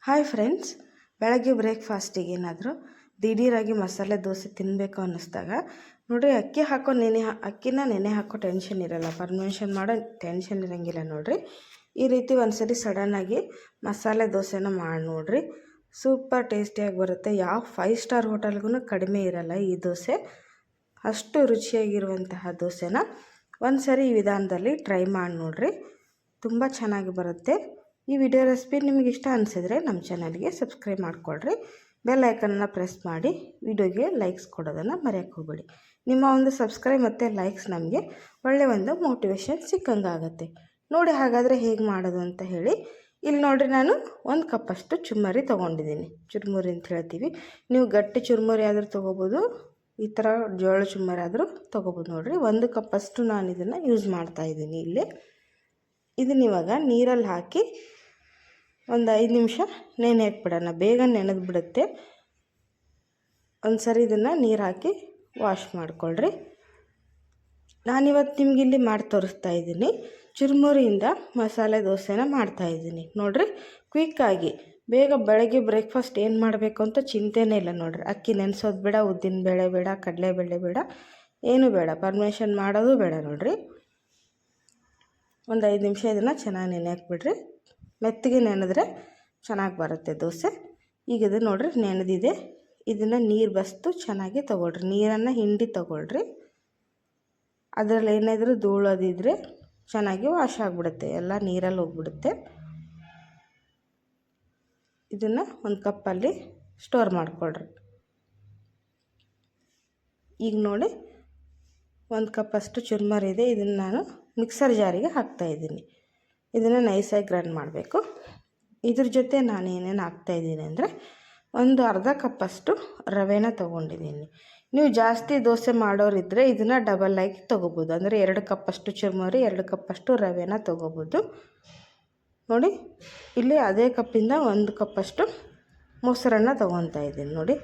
Hi friends, ಬೆಳಗ್ಗೆ ಬ್ರೇಕ್ಫಾಸ್ಟಿಗೆ ಏನಾದರೂ ದಿಢೀರಾಗಿ ಮಸಾಲೆ ದೋಸೆ ತಿನ್ನಬೇಕು ಅನ್ನಿಸ್ದಾಗ ನೋಡಿರಿ, ಅಕ್ಕಿನ ನೆನೆ ಹಾಕೋ ಟೆನ್ಷನ್ ಇರಲ್ಲ, ಪರ್ಮಿಷನ್ ಮಾಡೋ ಟೆನ್ಷನ್ ಇರೋಂಗಿಲ್ಲ. ನೋಡಿರಿ, ಈ ರೀತಿ ಒಂದ್ಸರಿ ಸಡನ್ನಾಗಿ ಮಸಾಲೆ ದೋಸೆನ ಮಾಡಿ ನೋಡಿರಿ, ಸೂಪರ್ ಟೇಸ್ಟಿಯಾಗಿ ಬರುತ್ತೆ. ಯಾವ 5 ಸ್ಟಾರ್ ಹೋಟೆಲ್ಗೂ ಕಡಿಮೆ ಇರಲ್ಲ ಈ ದೋಸೆ. ಅಷ್ಟು ರುಚಿಯಾಗಿರುವಂತಹ ದೋಸೆನ ಒಂದ್ಸರಿ ಈ ವಿಧಾನದಲ್ಲಿ ಟ್ರೈ ಮಾಡಿ ನೋಡಿರಿ, ತುಂಬ ಚೆನ್ನಾಗಿ ಬರುತ್ತೆ. ಈ ವಿಡಿಯೋ ರೆಸಿಪಿ ನಿಮಗೆ ಇಷ್ಟ ಅನಿಸಿದರೆ ನಮ್ಮ ಚಾನಲ್ಗೆ ಸಬ್ಸ್ಕ್ರೈಬ್ ಮಾಡಿಕೊಡ್ರಿ, ಬೆಲ್ ಐಕನನ್ನು ಪ್ರೆಸ್ ಮಾಡಿ ವಿಡಿಯೋಗೆ ಲೈಕ್ಸ್ ಕೊಡೋದನ್ನು ಮರೆಯೋಕ್ಕೆ ಹೋಗಬೇಡಿ. ನಿಮ್ಮ ಒಂದು ಸಬ್ಸ್ಕ್ರೈಬ್ ಮತ್ತು ಲೈಕ್ಸ್ ನಮಗೆ ಒಳ್ಳೆಯ ಒಂದು ಮೋಟಿವೇಶನ್ ಸಿಕ್ಕಂಗಾಗುತ್ತೆ. ನೋಡಿ ಹಾಗಾದರೆ ಹೇಗೆ ಮಾಡೋದು ಅಂತ ಹೇಳಿ. ಇಲ್ಲಿ ನೋಡಿರಿ, ನಾನು 1 ಕಪ್ಪಷ್ಟು ಚುರ್ಮುರಿ ತೊಗೊಂಡಿದ್ದೀನಿ. ಚುರ್ಮುರಿ ಅಂತ ಹೇಳ್ತೀವಿ, ನೀವು ಗಟ್ಟಿ ಚುರ್ಮುರಿ ಆದರೂ ತೊಗೋಬೋದು, ಈ ಥರ ಜೋಳ ಚುರ್ಮುರಿ ಆದರೂ ತೊಗೋಬೋದು. ನೋಡಿರಿ, 1 ಕಪ್ಪಷ್ಟು ನಾನು ಇದನ್ನು ಯೂಸ್ ಮಾಡ್ತಾಯಿದ್ದೀನಿ. ಇಲ್ಲಿ ಇದನ್ನ ಇವಾಗ ನೀರಲ್ಲಿ ಹಾಕಿ ಒಂದು 5 ನಿಮಿಷ ನೆನೆ ಹಾಕ್ಬಿಡೋಣ, ಬೇಗ ನೆನೆದು ಬಿಡುತ್ತೆ. ಒಂದು ಸರಿ ಇದನ್ನು ನೀರು ಹಾಕಿ ವಾಶ್ ಮಾಡಿಕೊಳ್ಳ್ರಿ. ನಾನಿವತ್ತು ನಿಮ್ಗೆ ಇಲ್ಲಿ ಮಾಡಿ ತೋರಿಸ್ತಾ ಇದ್ದೀನಿ, ಚುರ್ಮುರಿಯಿಂದ ಮಸಾಲೆ ದೋಸೆನ ಮಾಡ್ತಾಯಿದ್ದೀನಿ. ನೋಡಿರಿ, ಕ್ವಿಕ್ಕಾಗಿ ಬೇಗ ಬೆಳಗ್ಗೆ ಬ್ರೇಕ್ಫಾಸ್ಟ್ ಏನು ಮಾಡಬೇಕು ಅಂತ ಚಿಂತೆನೇ ಇಲ್ಲ. ನೋಡಿರಿ, ಅಕ್ಕಿ ನೆನೆಸೋದು ಬೇಡ, ಉದ್ದಿನ ಬೇಳೆ ಬೇಡ, ಕಡಲೆಬೇಳೆ ಬೇಡ, ಏನೂ ಬೇಡ, ಪರ್ಮಿಷನ್ ಮಾಡೋದು ಬೇಡ. ನೋಡಿರಿ, ಒಂದು 5 ನಿಮಿಷ ಇದನ್ನು ಚೆನ್ನಾಗಿ ನೆನೆ ಹಾಕ್ಬಿಡ್ರಿ. ಮೆತ್ತಗೆ ನೆನೆದ್ರೆ ಚೆನ್ನಾಗಿ ಬರುತ್ತೆ ದೋಸೆ. ಈಗ ಇದು ನೋಡಿರಿ ನೆನೆದಿದೆ, ಇದನ್ನು ನೀರು ಬಸ್ತು ಚೆನ್ನಾಗಿ ತೊಗೊಳ್ರಿ, ನೀರನ್ನು ಹಿಂಡಿ ತೊಗೊಳ್ರಿ. ಅದರಲ್ಲಿ ಏನಾದರೂ ಧೂಳೋದಿದ್ರೆ ಚೆನ್ನಾಗಿ ವಾಶ್ ಆಗಿಬಿಡುತ್ತೆ, ಎಲ್ಲ ನೀರಲ್ಲಿ ಹೋಗ್ಬಿಡುತ್ತೆ. ಇದನ್ನು ಒಂದು ಕಪ್ಪಲ್ಲಿ ಸ್ಟೋರ್ ಮಾಡಿಕೊಳ್ರಿ. ಈಗ ನೋಡಿ, 1 ಕಪ್ಪಷ್ಟು ಚುರ್ಮುರಿ ಇದೆ, ಇದನ್ನು ನಾನು ಮಿಕ್ಸರ್ ಜಾರಿಗೆ ಹಾಕ್ತಾಯಿದ್ದೀನಿ. ಇದನ್ನು ನೈಸಾಗಿ ಗ್ರೈಂಡ್ ಮಾಡಬೇಕು. ಇದ್ರ ಜೊತೆ ನಾನು ಏನೇನು ಹಾಕ್ತಾಯಿದ್ದೀನಿ ಅಂದರೆ, ಒಂದು ಅರ್ಧ ಕಪ್ಪಷ್ಟು ರವೆನ ತೊಗೊಂಡಿದ್ದೀನಿ. ನೀವು ಜಾಸ್ತಿ ದೋಸೆ ಮಾಡೋರಿದ್ದರೆ ಇದನ್ನು ಡಬಲ್ ಆಗಿ ತೊಗೋಬೋದು, ಅಂದರೆ 2 ಕಪ್ಪಷ್ಟು ಚುರ್ಮುರಿ, 2 ಕಪ್ಪಷ್ಟು ರವೆನ ತೊಗೋಬೋದು. ನೋಡಿ, ಇಲ್ಲಿ ಅದೇ ಕಪ್ಪಿಂದ 1 ಕಪ್ಪಷ್ಟು ಮೊಸರನ್ನ ತೊಗೊತಾ ಇದ್ದೀನಿ. ನೋಡಿ,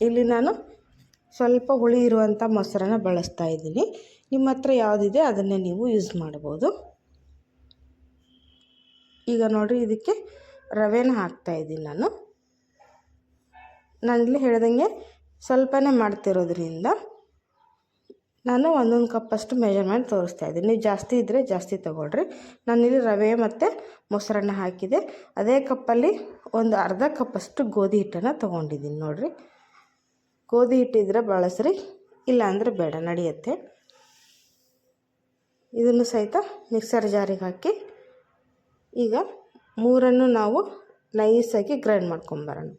ಇಲ್ಲಿ ನಾನು ಸ್ವಲ್ಪ ಹುಳಿ ಇರುವಂಥ ಮೊಸರನ್ನ ಬಳಸ್ತಾ ಇದ್ದೀನಿ. ನಿಮ್ಮ ಹತ್ರ ಯಾವುದಿದೆ ಅದನ್ನೇ ನೀವು ಯೂಸ್ ಮಾಡ್ಬೋದು. ಈಗ ನೋಡಿರಿ, ಇದಕ್ಕೆ ರವೆನ ಹಾಕ್ತಾಯಿದ್ದೀನಿ. ನಾನಿಲ್ಲಿ ಹೇಳ್ದಂಗೆ ಸ್ವಲ್ಪನೇ ಮಾಡ್ತಿರೋದ್ರಿಂದ ನಾನು 1 ಕಪ್ಪಷ್ಟು ಮೆಜರ್ಮೆಂಟ್ ತೋರಿಸ್ತಾ ಇದ್ದೀನಿ. ನೀವು ಜಾಸ್ತಿ ಇದ್ದರೆ ಜಾಸ್ತಿ ತೊಗೊಳ್ರಿ. ನಾನಿಲ್ಲಿ ರವೆ ಮತ್ತು ಮೊಸರನ್ನ ಹಾಕಿದೆ. ಅದೇ ಕಪ್ಪಲ್ಲಿ ಒಂದು ಅರ್ಧ ಕಪ್ಪಷ್ಟು ಗೋಧಿ ಹಿಟ್ಟನ್ನು ತೊಗೊಂಡಿದ್ದೀನಿ. ನೋಡಿರಿ, ಗೋಧಿ ಹಿಟ್ಟಿದ್ರೆ ಬಳಸ್ರಿ, ಇಲ್ಲ ಅಂದರೆ ಬೇಡ, ನಡೆಯುತ್ತೆ. ಇದನ್ನು ಸಹಿತ ಮಿಕ್ಸರ್ ಜಾರಿಗೆ ಹಾಕಿ ಈಗ 3 ನಾವು ನೈಸಾಗಿ ಗ್ರೈಂಡ್ ಮಾಡ್ಕೊಂಬರೋಣ.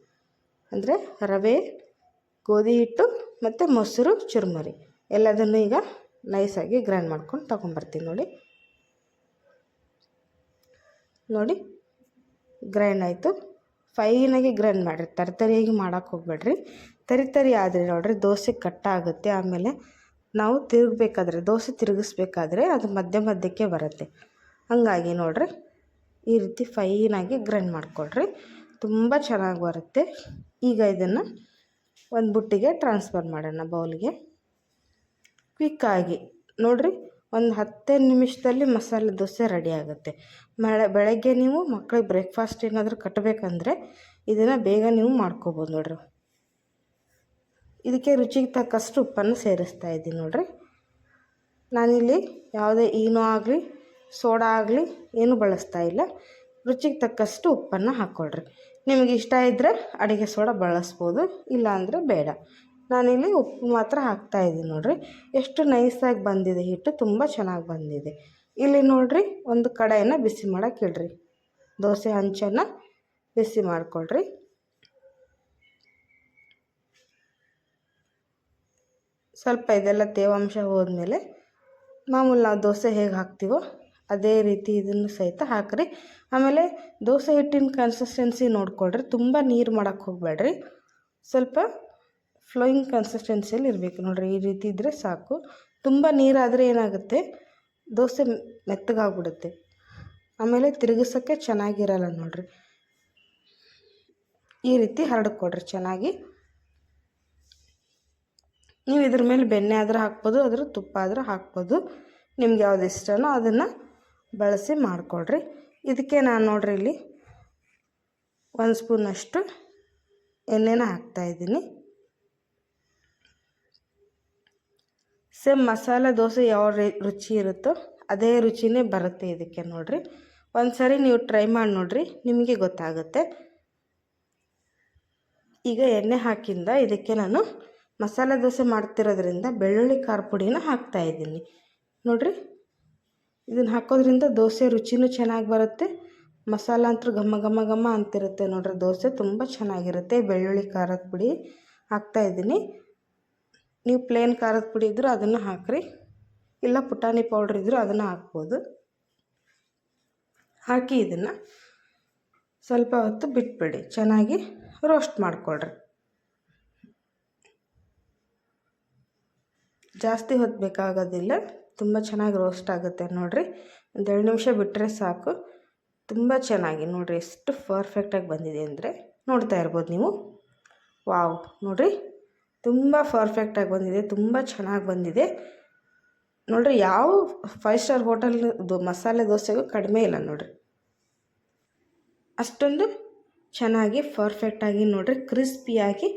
ಅಂದರೆ ರವೆ, ಗೋಧಿ ಹಿಟ್ಟು ಮತ್ತು ಮೊಸರು, ಚುರ್ಮುರಿ ಎಲ್ಲದನ್ನು ಈಗ ನೈಸಾಗಿ ಗ್ರೈಂಡ್ ಮಾಡ್ಕೊಂಡು ತೊಗೊಂಬರ್ತೀನಿ. ನೋಡಿ, ಗ್ರೈಂಡ್ ಆಯಿತು. ಫೈನಾಗಿ ಗ್ರೈಂಡ್ ಮಾಡಿರಿ, ತರಿಯಾಗಿ ಮಾಡೋಕ್ಕೆ ಹೋಗ್ಬೇಡ್ರಿ. ತರಿ ಆದರೆ ನೋಡಿರಿ ದೋಸೆ ಕಟ್ಟಾಗುತ್ತೆ. ಆಮೇಲೆ ನಾವು ತಿರುಗಬೇಕಾದ್ರೆ, ದೋಸೆ ತಿರುಗಿಸ್ಬೇಕಾದ್ರೆ ಅದು ಮಧ್ಯಕ್ಕೆ ಬರುತ್ತೆ. ಹಾಗಾಗಿ ನೋಡಿರಿ, ಈ ರೀತಿ ಫೈನಾಗಿ ಗ್ರೈಂಡ್ ಮಾಡಿಕೊಡ್ರಿ, ತುಂಬ ಚೆನ್ನಾಗಿ ಬರುತ್ತೆ. ಈಗ ಇದನ್ನು ಒಂದು ಬುಟ್ಟಿಗೆ ಟ್ರಾನ್ಸ್ಫರ್ ಮಾಡೋಣ, ಬೌಲ್ಗೆ. ಕ್ವಿಕ್ಕಾಗಿ ನೋಡಿರಿ, ಒಂದು 10 ನಿಮಿಷದಲ್ಲಿ ಮಸಾಲೆ ದೋಸೆ ರೆಡಿ ಆಗುತ್ತೆ. ಬೆಳಗ್ಗೆ ನೀವು ಮಕ್ಕಳಿಗೆ ಬ್ರೇಕ್ಫಾಸ್ಟ್ ಏನಾದರೂ ಕಟ್ಟಬೇಕಂದ್ರೆ ಇದನ್ನು ಬೇಗ ನೀವು ಮಾಡ್ಕೋಬೋದು. ನೋಡಿರಿ, ಇದಕ್ಕೆ ರುಚಿಗೆ ತಕ್ಕಷ್ಟು ಉಪ್ಪನ್ನು ಸೇರಿಸ್ತಾ ಇದ್ದೀನಿ. ನೋಡಿರಿ, ನಾನಿಲ್ಲಿ ಯಾವುದೇ ಈನೋ ಆಗಲಿ ಸೋಡಾ ಆಗಲಿ ಏನೂ ಬಳಸ್ತಾ ಇಲ್ಲ. ರುಚಿಗೆ ತಕ್ಕಷ್ಟು ಉಪ್ಪನ್ನು ಹಾಕ್ಕೊಳ್ರಿ. ನಿಮಗೆ ಇಷ್ಟ ಇದ್ದರೆ ಅಡುಗೆ ಸೋಡಾ ಬಳಸ್ಬೋದು, ಇಲ್ಲ ಅಂದರೆ ಬೇಡ. ನಾನಿಲ್ಲಿ ಉಪ್ಪು ಮಾತ್ರ ಹಾಕ್ತಾಯಿದ್ದೀನಿ. ನೋಡಿರಿ, ಎಷ್ಟು ನೈಸಾಗಿ ಬಂದಿದೆ ಹಿಟ್ಟು, ತುಂಬ ಚೆನ್ನಾಗಿ ಬಂದಿದೆ. ಇಲ್ಲಿ ನೋಡಿರಿ, ಒಂದು ಕಡಾಯಿನ ಬಿಸಿ ಮಾಡೋಕೆ ಇಡ್ರಿ, ದೋಸೆ ಹಂಚನ್ನು ಬಿಸಿ ಮಾಡಿಕೊಳ್ರಿ. ಸ್ವಲ್ಪ ಇದೆಲ್ಲ ತೇವಾಂಶ ಹೋದ್ಮೇಲೆ ಮಾಮೂಲಿ ನಾವು ದೋಸೆ ಹೇಗೆ ಹಾಕ್ತೀವೋ ಅದೇ ರೀತಿ ಇದನ್ನು ಸಹಿತ ಹಾಕಿರಿ. ಆಮೇಲೆ ದೋಸೆ ಹಿಟ್ಟಿನ ಕನ್ಸಿಸ್ಟೆನ್ಸಿ ನೋಡ್ಕೊಳ್ರಿ, ತುಂಬ ನೀರು ಮಾಡೋಕ್ಕೆ ಹೋಗಬೇಡ್ರಿ, ಸ್ವಲ್ಪ ಫ್ಲೋಯಿಂಗ್ ಕನ್ಸಿಸ್ಟೆನ್ಸಿಯಲ್ಲಿ ಇರಬೇಕು. ನೋಡಿರಿ, ಈ ರೀತಿ ಇದ್ದರೆ ಸಾಕು. ತುಂಬ ನೀರಾದರೆ ಏನಾಗುತ್ತೆ, ದೋಸೆ ಮೆತ್ತಗಾಗ್ಬಿಡುತ್ತೆ, ಆಮೇಲೆ ತಿರುಗಿಸೋಕ್ಕೆ ಚೆನ್ನಾಗಿರಲ್ಲ. ನೋಡಿರಿ, ಈ ರೀತಿ ಹರಡ್ಕೊಡ್ರಿ ಚೆನ್ನಾಗಿ. ನೀವು ಇದ್ರ ಮೇಲೆ ಬೆಣ್ಣೆ ಆದರೂ ಹಾಕ್ಬೋದು, ಅದ್ರ ತುಪ್ಪ ಆದರೂ ಹಾಕ್ಬೋದು, ನಿಮ್ಗೆ ಯಾವ್ದು ಇಷ್ಟನೋ ಅದನ್ನು ಬಳಸಿ ಮಾಡಿಕೊಡ್ರಿ. ಇದಕ್ಕೆ ನಾನು ನೋಡ್ರಿ ಇಲ್ಲಿ 1 ಸ್ಪೂನಷ್ಟು ಎಣ್ಣೆನ ಹಾಕ್ತಾಯಿದ್ದೀನಿ. ಸೇಮ್ ಮಸಾಲೆ ದೋಸೆ ಯಾವ ರುಚಿ ಇರುತ್ತೋ ಅದೇ ರುಚಿನೇ ಬರುತ್ತೆ ಇದಕ್ಕೆ ನೋಡಿರಿ. ಒಂದು ಸರಿ ನೀವು ಟ್ರೈ ಮಾಡಿ ನೋಡಿರಿ, ನಿಮಗೆ ಗೊತ್ತಾಗುತ್ತೆ. ಈಗ ಎಣ್ಣೆ ಹಾಕಿಂದ ಇದಕ್ಕೆ ನಾನು ಮಸಾಲೆ ದೋಸೆ ಮಾಡ್ತಿರೋದ್ರಿಂದ ಬೆಳ್ಳುಳ್ಳಿ ಖಾರ ಪುಡಿನ ಹಾಕ್ತಾಯಿದ್ದೀನಿ ನೋಡಿರಿ. ಇದನ್ನು ಹಾಕೋದ್ರಿಂದ ದೋಸೆ ರುಚಿನೂ ಚೆನ್ನಾಗಿ ಬರುತ್ತೆ. ಮಸಾಲ ಅಂತೂ ಘಮ ಘಮ ಘಮ ಅಂತಿರುತ್ತೆ ನೋಡಿರಿ. ದೋಸೆ ತುಂಬ ಚೆನ್ನಾಗಿರುತ್ತೆ. ಬೆಳ್ಳುಳ್ಳಿ ಖಾರದ ಪುಡಿ ಹಾಕ್ತಾಯಿದ್ದೀನಿ. ನೀವು ಪ್ಲೇನ್ ಖಾರದ ಪುಡಿ ಇದ್ದರೂ ಅದನ್ನು ಹಾಕ್ರಿ, ಇಲ್ಲ ಪುಟಾಣಿ ಪೌಡ್ರ್ ಇದ್ದರೂ ಅದನ್ನು ಹಾಕ್ಬೋದು. ಹಾಕಿ ಇದನ್ನು ಸ್ವಲ್ಪ ಹೊತ್ತು ಬಿಟ್ಬಿಡಿ, ಚೆನ್ನಾಗಿ ರೋಸ್ಟ್ ಮಾಡಿಕೊಳ್ರಿ. ಜಾಸ್ತಿ ಹೊತ್ತು ಬೇಕಾಗೋದಿಲ್ಲ, ತುಂಬ ಚೆನ್ನಾಗಿ ರೋಸ್ಟ್ ಆಗುತ್ತೆ ನೋಡಿರಿ. ಒಂದು 2 ನಿಮಿಷ ಬಿಟ್ಟರೆ ಸಾಕು. ತುಂಬ ಚೆನ್ನಾಗಿ ನೋಡಿರಿ ಎಷ್ಟು ಪರ್ಫೆಕ್ಟಾಗಿ ಬಂದಿದೆ ಅಂದರೆ ನೋಡ್ತಾ ಇರ್ಬೋದು ನೀವು. ವಾವ್, ನೋಡಿರಿ ತುಂಬ ಪರ್ಫೆಕ್ಟಾಗಿ ಬಂದಿದೆ, ತುಂಬ ಚೆನ್ನಾಗಿ ಬಂದಿದೆ ನೋಡಿರಿ. ಯಾವ 5 ಸ್ಟಾರ್ ಹೋಟೆಲ್ ಮಸಾಲೆ ದೋಸೆಗೂ ಕಡಿಮೆ ಇಲ್ಲ ನೋಡಿರಿ. ಅಷ್ಟೊಂದು ಚೆನ್ನಾಗಿ ಪರ್ಫೆಕ್ಟಾಗಿ ನೋಡಿರಿ, ಕ್ರಿಸ್ಪಿಯಾಗಿ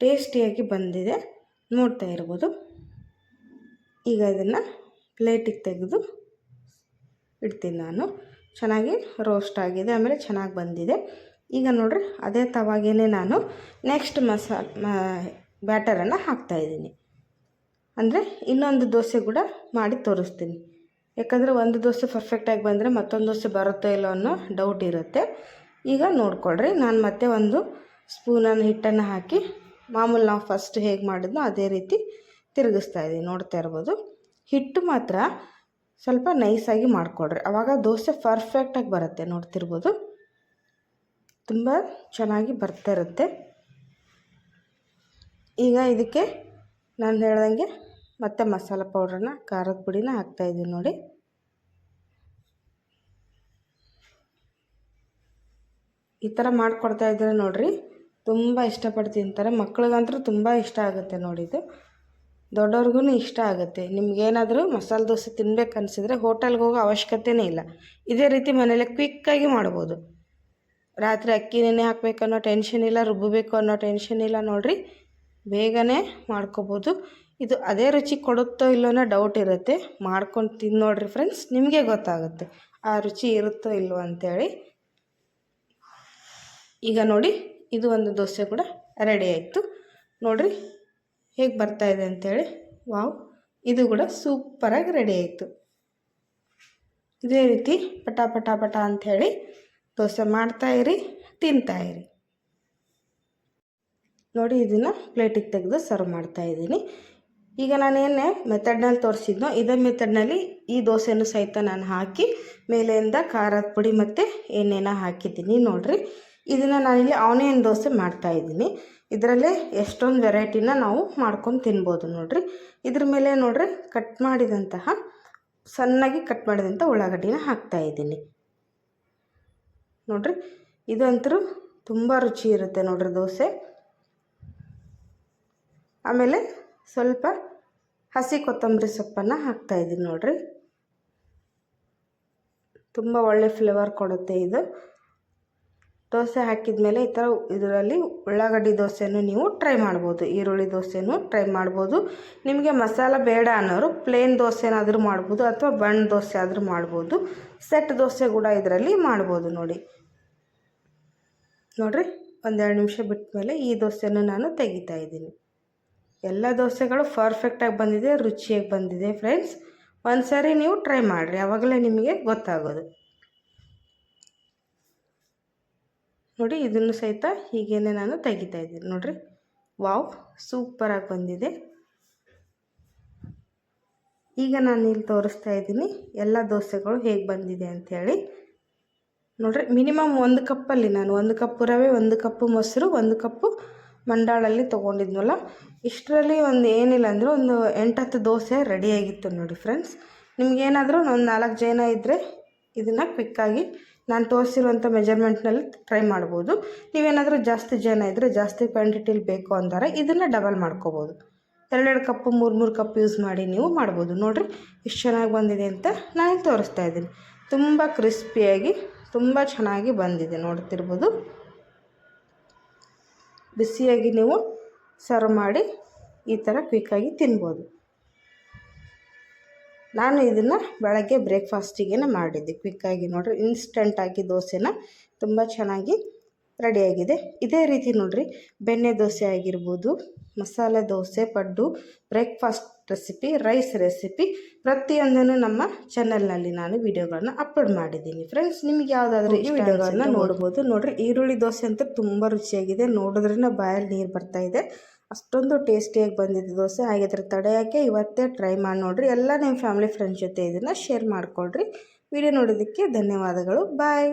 ಟೇಸ್ಟಿಯಾಗಿ ಬಂದಿದೆ, ನೋಡ್ತಾ ಇರ್ಬೋದು. ಈಗ ಇದನ್ನು ಪ್ಲೇಟಿಗೆ ತೆಗೆದು ಇಡ್ತೀನಿ ನಾನು. ಚೆನ್ನಾಗಿ ರೋಸ್ಟ್ ಆಗಿದೆ, ಆಮೇಲೆ ಚೆನ್ನಾಗಿ ಬಂದಿದೆ. ಈಗ ನೋಡಿರಿ ಅದೇ ತವಾಗೇನೆ ನಾನು ನೆಕ್ಸ್ಟ್ ಬ್ಯಾಟರನ್ನು ಹಾಕ್ತಾಯಿದ್ದೀನಿ. ಅಂದರೆ ಇನ್ನೊಂದು ದೋಸೆ ಕೂಡ ಮಾಡಿ ತೋರಿಸ್ತೀನಿ. ಯಾಕಂದರೆ ಒಂದು ದೋಸೆ ಪರ್ಫೆಕ್ಟಾಗಿ ಬಂದರೆ ಮತ್ತೊಂದು ದೋಸೆ ಬರುತ್ತೋ ಇಲ್ಲೋ ಅನ್ನೋ ಡೌಟ್ ಇರುತ್ತೆ. ಈಗ ನೋಡ್ಕೊಳ್ರಿ, ನಾನು ಮತ್ತೆ 1 ಸ್ಪೂನನ್ನು ಹಿಟ್ಟನ್ನು ಹಾಕಿ ಮಾಮೂಲು ನಾವು ಫಸ್ಟ್ ಹೇಗೆ ಮಾಡಿದ್ನೋ ಅದೇ ರೀತಿ ತಿರುಗಿಸ್ತಾ ಇದ್ದೀನಿ, ನೋಡ್ತಾ ಇರ್ಬೋದು. ಹಿಟ್ಟು ಮಾತ್ರ ಸ್ವಲ್ಪ ನೈಸಾಗಿ ಮಾಡಿಕೊಡ್ರಿ, ಆವಾಗ ದೋಸೆ ಪರ್ಫೆಕ್ಟಾಗಿ ಬರುತ್ತೆ. ನೋಡ್ತಿರ್ಬೋದು ತುಂಬ ಚೆನ್ನಾಗಿ ಬರ್ತಾ ಇರುತ್ತೆ. ಈಗ ಇದಕ್ಕೆ ನಾನು ಹೇಳ್ದಂಗೆ ಮತ್ತೆ ಮಸಾಲ ಪೌಡ್ರನ್ನ, ಖಾರದ ಪುಡಿನ ಹಾಕ್ತಾಯಿದ್ದೀನಿ ನೋಡಿ. ಈ ಥರ ಮಾಡಿಕೊಡ್ತಾ ಇದ್ದರೆ ನೋಡಿರಿ ತುಂಬ ಇಷ್ಟಪಟ್ಟು ತಿಂತಾರೆ. ಮಕ್ಳಿಗಂತೂ ತುಂಬ ಇಷ್ಟ ಆಗುತ್ತೆ ನೋಡಿ. ಇದು ದೊಡ್ಡವ್ರಿಗೂ ಇಷ್ಟ ಆಗುತ್ತೆ. ನಿಮ್ಗೇನಾದರೂ ಮಸಾಲೆ ದೋಸೆ ತಿನ್ಬೇಕು ಅನಿಸಿದ್ರೆ ಹೋಟೆಲ್ಗೆ ಹೋಗೋ ಅವಶ್ಯಕತೆಯೇ ಇಲ್ಲ. ಇದೇ ರೀತಿ ಮನೇಲೆ ಕ್ವಿಕ್ಕಾಗಿ ಮಾಡ್ಬೋದು. ರಾತ್ರಿ ಅಕ್ಕಿ ನೆನೆ ಹಾಕಬೇಕನ್ನೋ ಟೆನ್ಷನ್ ಇಲ್ಲ, ರುಬ್ಬಬೇಕು ಅನ್ನೋ ಟೆನ್ಷನ್ ಇಲ್ಲ ನೋಡಿರಿ, ಬೇಗನೆ ಮಾಡ್ಕೋಬೋದು. ಇದು ಅದೇ ರುಚಿ ಕೊಡುತ್ತೋ ಇಲ್ಲೋ ಅನ್ನೋ ಡೌಟ್ ಇರುತ್ತೆ. ಮಾಡ್ಕೊಂಡು ತಿಂದು ನೋಡಿರಿ ಫ್ರೆಂಡ್ಸ್, ನಿಮಗೆ ಗೊತ್ತಾಗುತ್ತೆ ಆ ರುಚಿ ಇರುತ್ತೋ ಇಲ್ಲೋ ಅಂಥೇಳಿ. ಈಗ ನೋಡಿ ಇದು ಒಂದು ದೋಸೆ ಕೂಡ ರೆಡಿ ಆಯಿತು ನೋಡಿರಿ ಹೇಗೆ ಬರ್ತಾಯಿದೆ ಅಂಥೇಳಿ. ವಾವ್, ಇದು ಕೂಡ ಸೂಪರಾಗಿ ರೆಡಿ ಆಯಿತು. ಇದೇ ರೀತಿ ಪಟ ಪಟ ಪಟ ಅಂಥೇಳಿ ದೋಸೆ ಮಾಡ್ತಾಯಿರಿ, ತಿಂತಾಯಿರಿ ನೋಡಿ. ಇದನ್ನು ಪ್ಲೇಟಿಗೆ ತೆಗೆದು ಸರ್ವ್ ಮಾಡ್ತಾಯಿದ್ದೀನಿ. ಈಗ ನಾನೇನೇ ಮೆಥಡ್ನಲ್ಲಿ ತೋರಿಸಿದ್ನೋ ಇದೇ ಮೆಥಡ್ನಲ್ಲಿ ಈ ದೋಸೆನೂ ಸಹಿತ ನಾನು ಹಾಕಿ ಮೇಲೆಯಿಂದ ಖಾರದ ಪುಡಿ ಮತ್ತು ಎಣ್ಣೆನ ಹಾಕಿದ್ದೀನಿ ನೋಡಿರಿ. ಇದನ್ನು ನಾನಿಲ್ಲಿ ಆನಿಯನ್ ದೋಸೆ ಮಾಡ್ತಾಯಿದ್ದೀನಿ. ಇದರಲ್ಲೇ ಎಷ್ಟೊಂದು ವೆರೈಟಿನ ನಾವು ಮಾಡ್ಕೊಂಡು ತಿನ್ಬೋದು ನೋಡಿರಿ. ಇದ್ರ ಮೇಲೆ ನೋಡಿರಿ ಕಟ್ ಮಾಡಿದಂತಹ ಸಣ್ಣಗೆ ಕಟ್ ಮಾಡಿದಂಥ ಉಳ್ಳಾಗಡ್ಡಿನ ಹಾಕ್ತಾಯಿದ್ದೀನಿ ನೋಡಿರಿ. ಇದಂತೂ ತುಂಬ ರುಚಿ ಇರುತ್ತೆ ನೋಡಿರಿ ದೋಸೆ. ಆಮೇಲೆ ಸ್ವಲ್ಪ ಹಸಿ ಕೊತ್ತಂಬರಿ ಸೊಪ್ಪನ್ನು ಹಾಕ್ತಾಯಿದ್ದೀನಿ ನೋಡಿರಿ. ತುಂಬ ಒಳ್ಳೆ ಫ್ಲೇವರ್ ಕೊಡುತ್ತೆ ಇದು. ದೋಸೆ ಹಾಕಿದ ಮೇಲೆ ಈ ಥರ ಇದರಲ್ಲಿ ಉಳ್ಳಾಗಡ್ಡಿ ದೋಸೆನೂ ನೀವು ಟ್ರೈ ಮಾಡ್ಬೋದು, ಈರುಳ್ಳಿ ದೋಸೆನೂ ಟ್ರೈ ಮಾಡ್ಬೋದು. ನಿಮಗೆ ಮಸಾಲ ಬೇಡ ಅನ್ನೋರು ಪ್ಲೇನ್ ದೋಸೆನಾದರೂ ಮಾಡ್ಬೋದು, ಅಥವಾ ಬಣ್ಣ ದೋಸೆ ಆದರೂ ಮಾಡ್ಬೋದು. ಸೆಟ್ ದೋಸೆ ಕೂಡ ಇದರಲ್ಲಿ ಮಾಡ್ಬೋದು ನೋಡಿ. ನೋಡಿರಿ 1-2 ನಿಮಿಷ ಬಿಟ್ಟ ಮೇಲೆ ಈ ದೋಸೆನೂ ನಾನು ತೆಗಿತಾ ಇದ್ದೀನಿ. ಎಲ್ಲ ದೋಸೆಗಳು ಪರ್ಫೆಕ್ಟಾಗಿ ಬಂದಿದೆ, ರುಚಿಯಾಗಿ ಬಂದಿದೆ ಫ್ರೆಂಡ್ಸ್. ಒಂದು ಸಾರಿ ನೀವು ಟ್ರೈ ಮಾಡಿರಿ, ಆವಾಗಲೇ ನಿಮಗೆ ಗೊತ್ತಾಗೋದು ನೋಡಿ. ಇದನ್ನು ಸಹಿತ ಹೀಗೇನೆ ನಾನು ತೆಗಿತಾ ಇದ್ದೀನಿ ನೋಡಿರಿ. ವಾವ್, ಸೂಪರಾಗಿ ಬಂದಿದೆ. ಈಗ ನಾನು ಇಲ್ಲಿ ತೋರಿಸ್ತಾ ಇದ್ದೀನಿ ಎಲ್ಲ ದೋಸೆಗಳು ಹೇಗೆ ಬಂದಿದೆ ಅಂಥೇಳಿ ನೋಡಿರಿ. ಮಿನಿಮಮ್ 1 ಕಪ್ಪಲ್ಲಿ ನಾನು 1 ಕಪ್ಪು ರವೆ, 1 ಕಪ್ಪು ಮೊಸರು, 1 ಕಪ್ಪು ಮಂಡಾಳಲ್ಲಿ ತೊಗೊಂಡಿದ್ನಲ್ಲ, ಇಷ್ಟರಲ್ಲಿ ಒಂದು ಏನಿಲ್ಲ ಅಂದರೆ ಒಂದು 8-10 ದೋಸೆ ರೆಡಿಯಾಗಿತ್ತು ನೋಡಿ ಫ್ರೆಂಡ್ಸ್. ನಿಮಗೇನಾದರೂ ಒಂದು 4 ಜನ ಇದ್ದರೆ ಇದನ್ನು ಕ್ವಿಕ್ಕಾಗಿ ನಾನು ತೋರಿಸಿರುವಂಥ ಮೆಜರ್ಮೆಂಟ್ನಲ್ಲಿ ಟ್ರೈ ಮಾಡ್ಬೋದು. ನೀವೇನಾದರೂ ಜಾಸ್ತಿ ಜನ ಇದ್ದರೆ, ಜಾಸ್ತಿ ಕ್ವಾಂಟಿಟಿಲಿ ಬೇಕು ಅಂತಾರೆ ಇದನ್ನು ಡಬಲ್ ಮಾಡ್ಕೋಬೋದು. 2-2 ಕಪ್ಪು 3-3 ಕಪ್ ಯೂಸ್ ಮಾಡಿ ನೀವು ಮಾಡ್ಬೋದು ನೋಡಿರಿ. ಎಷ್ಟು ಚೆನ್ನಾಗಿ ಬಂದಿದೆ ಅಂತ ನಾನು ತೋರಿಸ್ತಾ ಇದ್ದೀನಿ. ತುಂಬ ಕ್ರಿಸ್ಪಿಯಾಗಿ ತುಂಬ ಚೆನ್ನಾಗಿ ಬಂದಿದೆ ನೋಡ್ತಿರ್ಬೋದು. ಬಿಸಿಯಾಗಿ ನೀವು ಸರ್ವ್ ಮಾಡಿ ಈ ಥರ ಕ್ವಿಕ್ಕಾಗಿ ತಿನ್ಬೋದು. ನಾನು ಇದನ್ನು ಬೆಳಗ್ಗೆ ಬ್ರೇಕ್ಫಾಸ್ಟಿಗೆ ಮಾಡಿದ್ದೆ ಕ್ವಿಕ್ಕಾಗಿ. ನೋಡಿರಿ ಇನ್ಸ್ಟೆಂಟಾಗಿ ದೋಸೆನ ತುಂಬ ಚೆನ್ನಾಗಿ ರೆಡಿಯಾಗಿದೆ. ಇದೇ ರೀತಿ ನೋಡಿರಿ ಬೆಣ್ಣೆ ದೋಸೆ ಆಗಿರ್ಬೋದು, ಮಸಾಲೆ ದೋಸೆ, ಪಡ್ಡು, ಬ್ರೇಕ್ಫಾಸ್ಟ್ ರೆಸಿಪಿ, ರೈಸ್ ರೆಸಿಪಿ ಪ್ರತಿಯೊಂದನ್ನು ನಮ್ಮ ಚಾನಲ್ನಲ್ಲಿ ನಾನು ವಿಡಿಯೋಗಳನ್ನ ಅಪ್ಲೋಡ್ ಮಾಡಿದ್ದೀನಿ. ಫ್ರೆಂಡ್ಸ್, ನಿಮಗೆ ಯಾವುದಾದ್ರೂ ಈ ವಿಡಿಯೋಗಳನ್ನ ನೋಡ್ಬೋದು. ನೋಡಿರಿ ಈರುಳ್ಳಿ ದೋಸೆ ಅಂತೂ ತುಂಬ ರುಚಿಯಾಗಿದೆ. ನೋಡಿದ್ರೇ ಬಾಯಲ್ಲಿ ನೀರು ಬರ್ತಾಯಿದೆ, ಅಷ್ಟೊಂದು ಟೇಸ್ಟಿಯಾಗಿ ಬಂದಿದೆ ದೋಸೆ. ಹಾಗಿದ್ರೆ ತಡೆಯೋಕ್ಕೆ ಇವತ್ತೇ ಟ್ರೈ ಮಾಡಿ ನೋಡಿರಿ. ಎಲ್ಲ ನಿಮ್ಮ ಫ್ಯಾಮಿಲಿ ಫ್ರೆಂಡ್ಸ್ ಜೊತೆ ಇದನ್ನು ಶೇರ್ ಮಾಡಿಕೊಳ್ರಿ. ವಿಡಿಯೋ ನೋಡೋದಕ್ಕೆ ಧನ್ಯವಾದಗಳು. ಬಾಯ್.